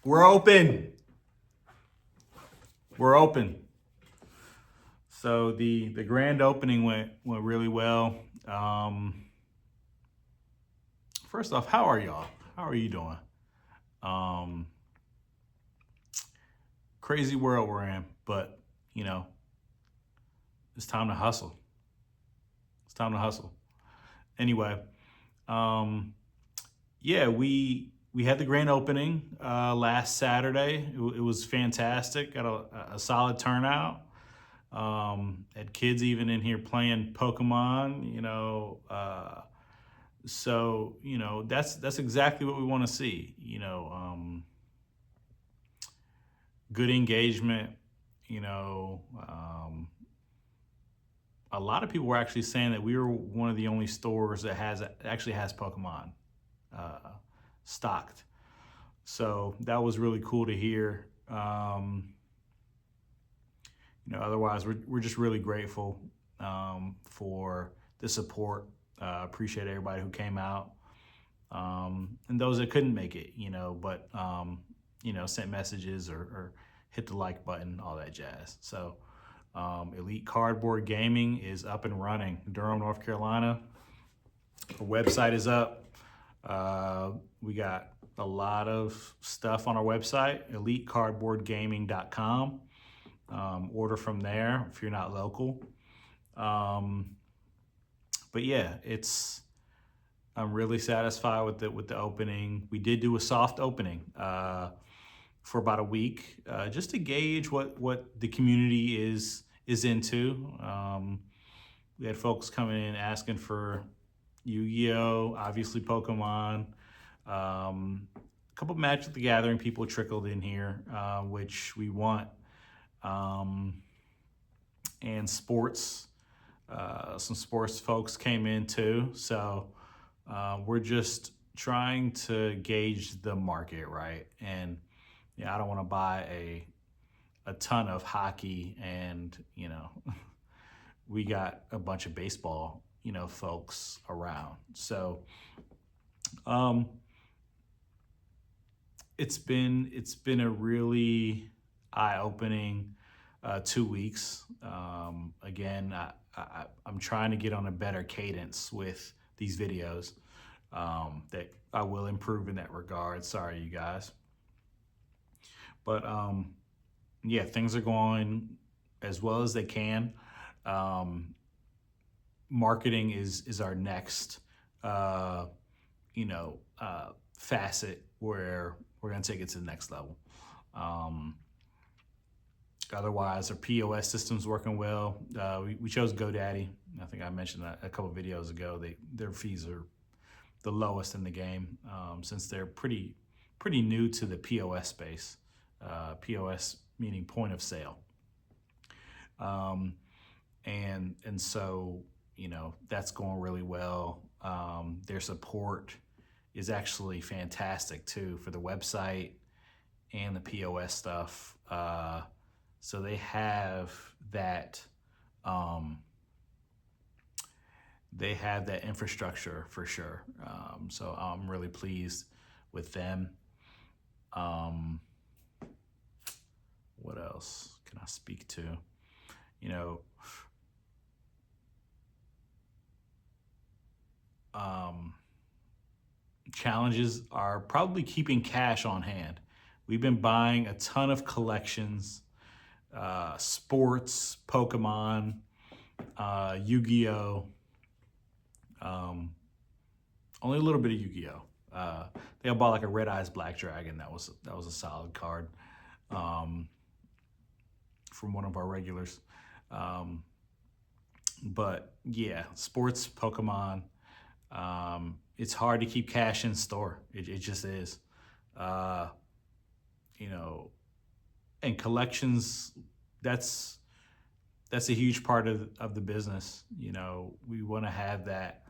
We're open. We're open. So the grand opening went really well. First off, how are y'all? How are you doing? Um, Crazy world we're in, but you know, it's time to hustle. It's time to hustle. Anyway, um, yeah, we had the grand opening last Saturday. It was fantastic. Got a solid turnout. Had kids even in here playing Pokemon. So that's exactly what we want to see. Good engagement. You know, a lot of people were actually saying that we were one of the only stores that actually has Pokemon uh, stocked. So that was really cool to hear. Otherwise, we're just really grateful for the support. Appreciate everybody who came out, and those that couldn't make it. But sent messages or hit the like button, all that jazz. So, Elite Cardboard Gaming is up and running. Durham, North Carolina. The website is up. We got a lot of stuff on our website, elitecardboardgaming.com. Order from there if you're not local. But yeah, I'm really satisfied with the opening. We did do a soft opening for about a week, just to gauge what the community is into. We had folks coming in asking for Yu-Gi-Oh, obviously Pokemon. A couple of Magic the Gathering people trickled in here, which we want. And sports, some sports folks came in too. So we're just trying to gauge the market, right? And I don't want to buy a ton of hockey, and we got a bunch of baseball, folks around. So it's been a really eye-opening 2 weeks. Again, I'm trying to get on a better cadence with these videos. That I will improve in that regard. Sorry, you guys. But yeah, things are going as well as they can. Marketing is our next facet where we're going to take it to the next level. Otherwise, our POS system's working well. We chose GoDaddy. I think I mentioned that a couple videos ago. Their fees are the lowest in the game, since they're pretty new to the POS space. POS meaning point of sale. And so that's going really well. Their support is actually fantastic too for the website and the POS stuff. So they have that. They have that infrastructure for sure. So I'm really pleased with them. What else can I speak to? Challenges are probably keeping cash on hand. We've been buying a ton of collections, sports, Pokemon, Yu-Gi-Oh. Only a little bit of Yu-Gi-Oh. I think I bought like a Red Eyes Black Dragon. That was a solid card from one of our regulars. But yeah, sports, Pokemon. It's hard to keep cash in store. It just is. And collections, that's a huge part of the business. We want to have that.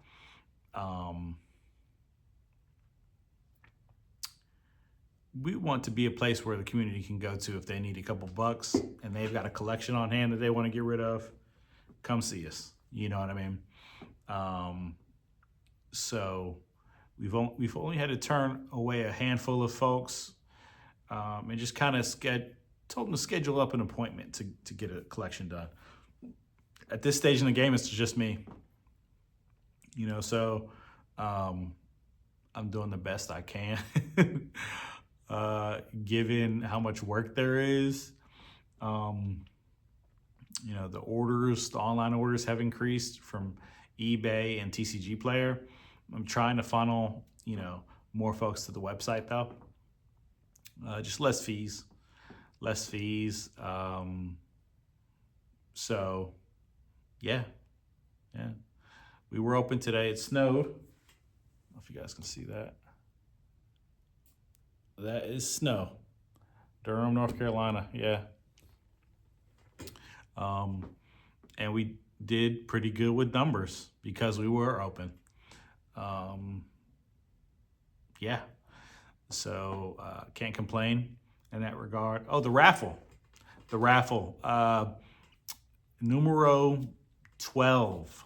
We want to be a place where the community can go to if they need a couple bucks and they've got a collection on hand that they want to get rid of. Come see us. You know what I mean? So we've only had to turn away a handful of folks. and just kind of told them to schedule up an appointment to get a collection done. At this stage in the game, it's just me, so I'm doing the best I can, given how much work there is. The online orders have increased from eBay and TCG Player. I'm trying to funnel, more folks to the website though. Just less fees. So yeah. We were open today. It snowed. I don't know if you guys can see that. That is snow. Durham, North Carolina. Yeah. And we did pretty good with numbers because we were open. Yeah. So can't complain in that regard. Oh, the raffle. Numero 12.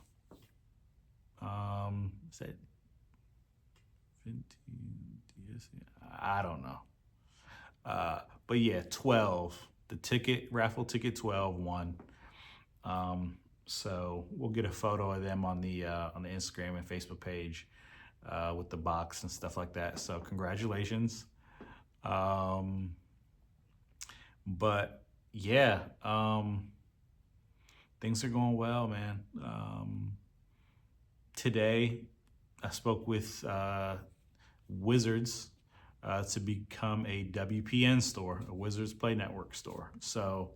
Is that 15? I don't know. But yeah, 12. The raffle ticket 12 won. So we'll get a photo of them on the Instagram and Facebook page with the box and stuff like that. So congratulations. But yeah, things are going well, man. Today I spoke with Wizards to become a WPN store, a Wizards Play Network store. So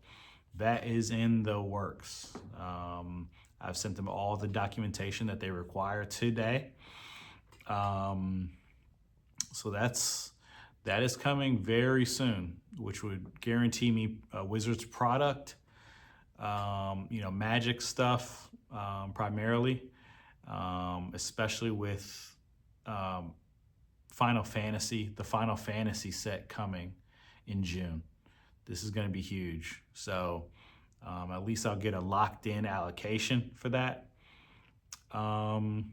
that is in the works. I've sent them all the documentation that they require today. So that is coming very soon, which would guarantee me a Wizards product, Magic stuff primarily, especially with Final Fantasy, the Final Fantasy set coming in June. This is going to be huge. So at least I'll get a locked in allocation for that. And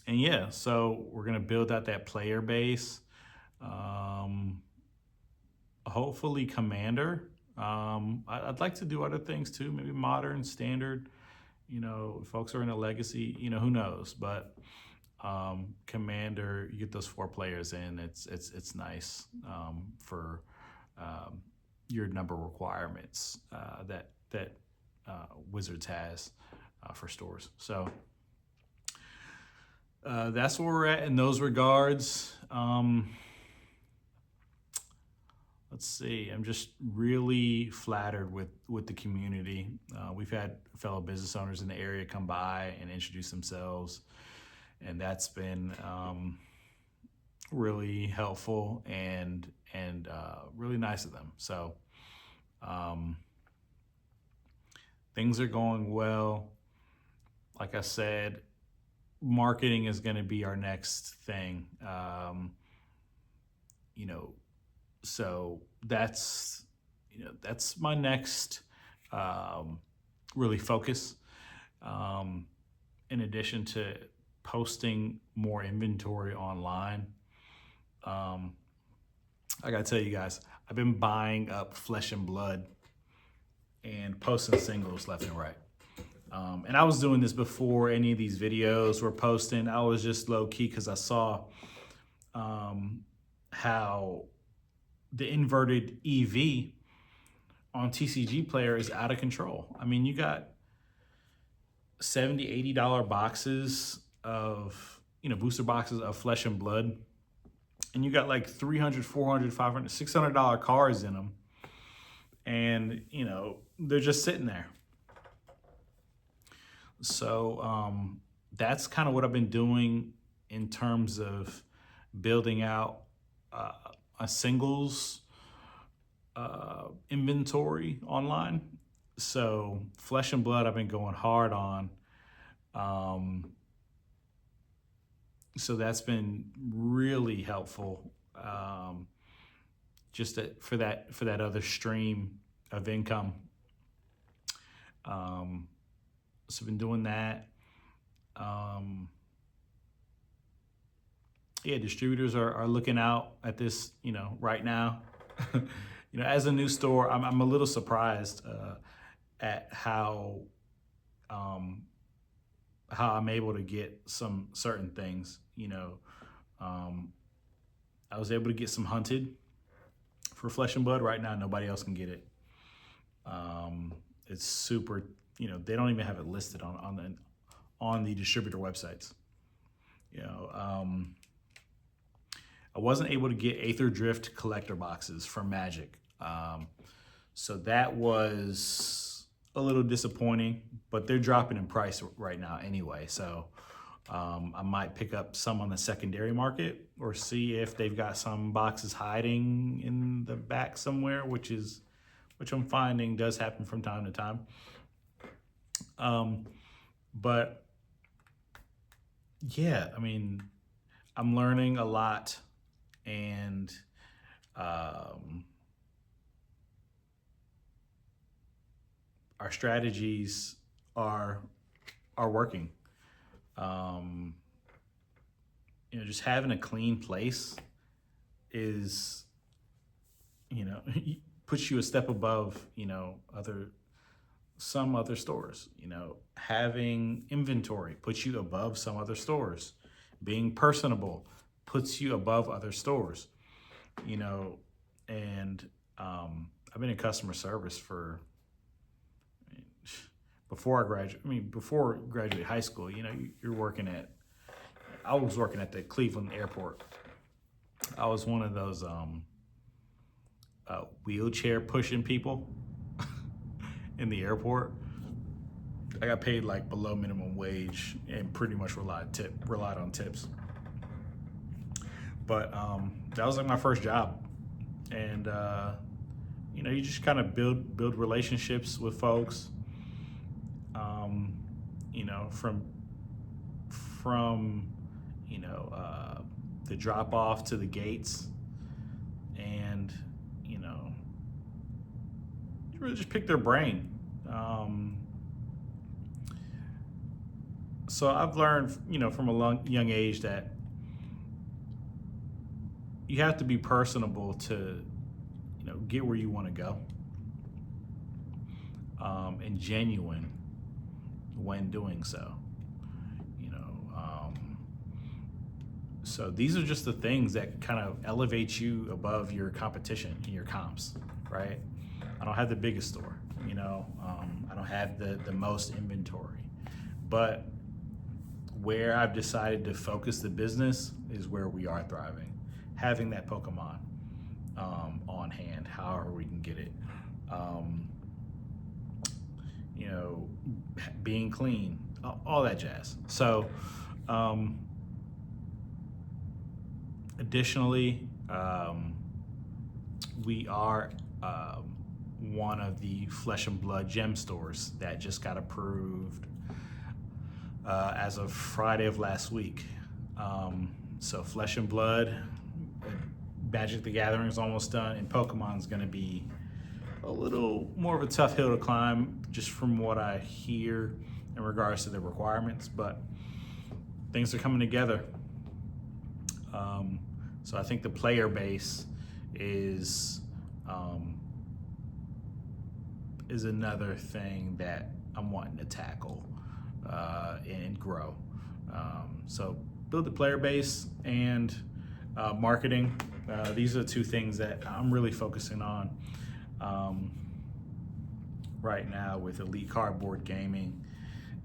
yeah, so we're going to build out that player base. Hopefully Commander. I'd like to do other things too, maybe Modern, Standard. If folks are in a Legacy, who knows? But Commander, you get those 4 players in. It's nice for your number requirements that Wizards has for stores. So that's where we're at in those regards. Let's see. I'm just really flattered with the community. We've had fellow business owners in the area come by and introduce themselves, and that's been really helpful and really nice of them. So things are going well. Like I said, marketing is going to be our next thing. So that's my next really focus. In addition to posting more inventory online, I gotta tell you guys, I've been buying up Flesh and Blood and posting singles left and right. And I was doing this before any of these videos were posting. I was just low key because I saw how the inverted EV on TCG Player is out of control. I mean, you got $70, $80 boxes of, booster boxes of Flesh and Blood. And you got like $300, $400, $500, $600 cards in them. And, they're just sitting there. So that's kind of what I've been doing in terms of building out a singles inventory online. So Flesh and Blood I've been going hard on. So that's been really helpful, just for that other stream of income. So I've been doing that. yeah, distributors are looking out at this, right now. As a new store, I'm a little surprised at um, how I'm able to get some certain things. Um, I was able to get some hunted for Flesh and Blood. Right now, nobody else can get it. It's super. They don't even have it listed on the distributor websites. You know, um, I wasn't able to get Aether Drift collector boxes from Magic. So that was a little disappointing, but they're dropping in price right now anyway. So I might pick up some on the secondary market or see if they've got some boxes hiding in the back somewhere, which I'm finding does happen from time to time. But yeah, I mean, I'm learning a lot, and our strategies are working. Just having a clean place is, puts you a step above, some other stores. Having inventory puts you above some other stores. Being personable puts you above other stores. And I've been in customer service for before graduate high school. You're working I was working at the Cleveland airport. I was one of those wheelchair pushing people in the airport. I got paid like below minimum wage and pretty much relied on tips. But that was like my first job, and you just kind of build relationships with folks. From the drop off to the gates, and you really just pick their brain. So I've learned, from a young age that you have to be personable to, get where you want to go, and genuine when doing so. So these are just the things that kind of elevate you above your competition and your comps, right? I don't have the biggest store, I don't have the most inventory, but where I've decided to focus the business is where we are thriving. Having that Pokemon on hand, however we can get it, being clean, all that jazz. So, additionally, we are one of the Flesh and Blood gem stores that just got approved as of Friday of last week. So Flesh and Blood, Magic the Gathering is almost done, and Pokemon's going to be a little more of a tough hill to climb, just from what I hear in regards to the requirements, but things are coming together. So I think the player base is another thing that I'm wanting to tackle and grow. So build the player base and marketing. These are the two things that I'm really focusing on right now with Elite Cardboard Gaming.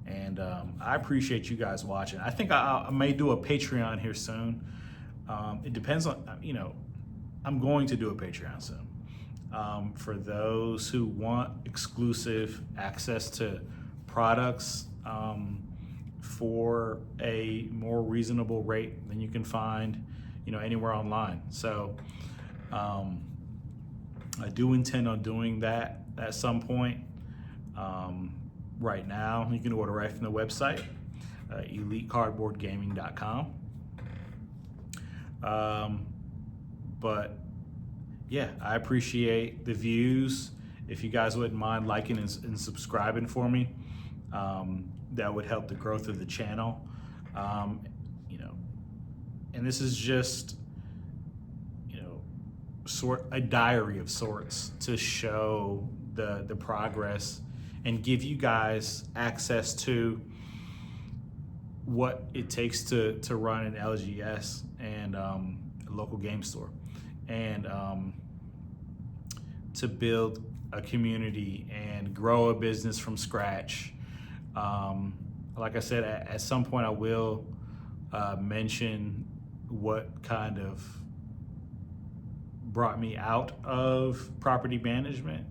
And I appreciate you guys watching. I think I may do a Patreon here soon. It depends on, I'm going to do a Patreon soon. For those who want exclusive access to products for a more reasonable rate than you can find, anywhere online. So I do intend on doing that at some point. Right now, you can order right from the website, elitecardboardgaming.com. But yeah, I appreciate the views. If you guys wouldn't mind liking and subscribing for me, that would help the growth of the channel. And this is just, sort a diary of sorts to show the progress and give you guys access to what it takes to run an LGS and a local game store, and to build a community and grow a business from scratch. Like I said, at some point I will mention what kind of brought me out of property management.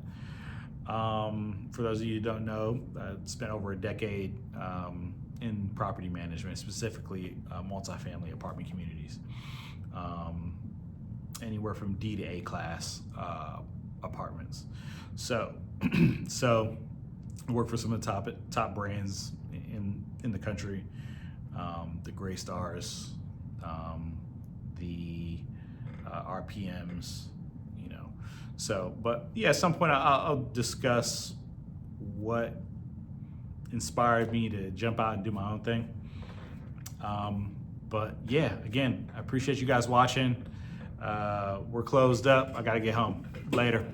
For those of you who don't know, I spent over a decade in property management, specifically multifamily apartment communities, anywhere from D to A class apartments. So, so I work for some of the top brands in the country, the Gray Stars, the RPMs, So, but yeah, at some point I'll discuss what inspired me to jump out and do my own thing. But yeah, again, I appreciate you guys watching. We're closed up. I gotta get home. Later.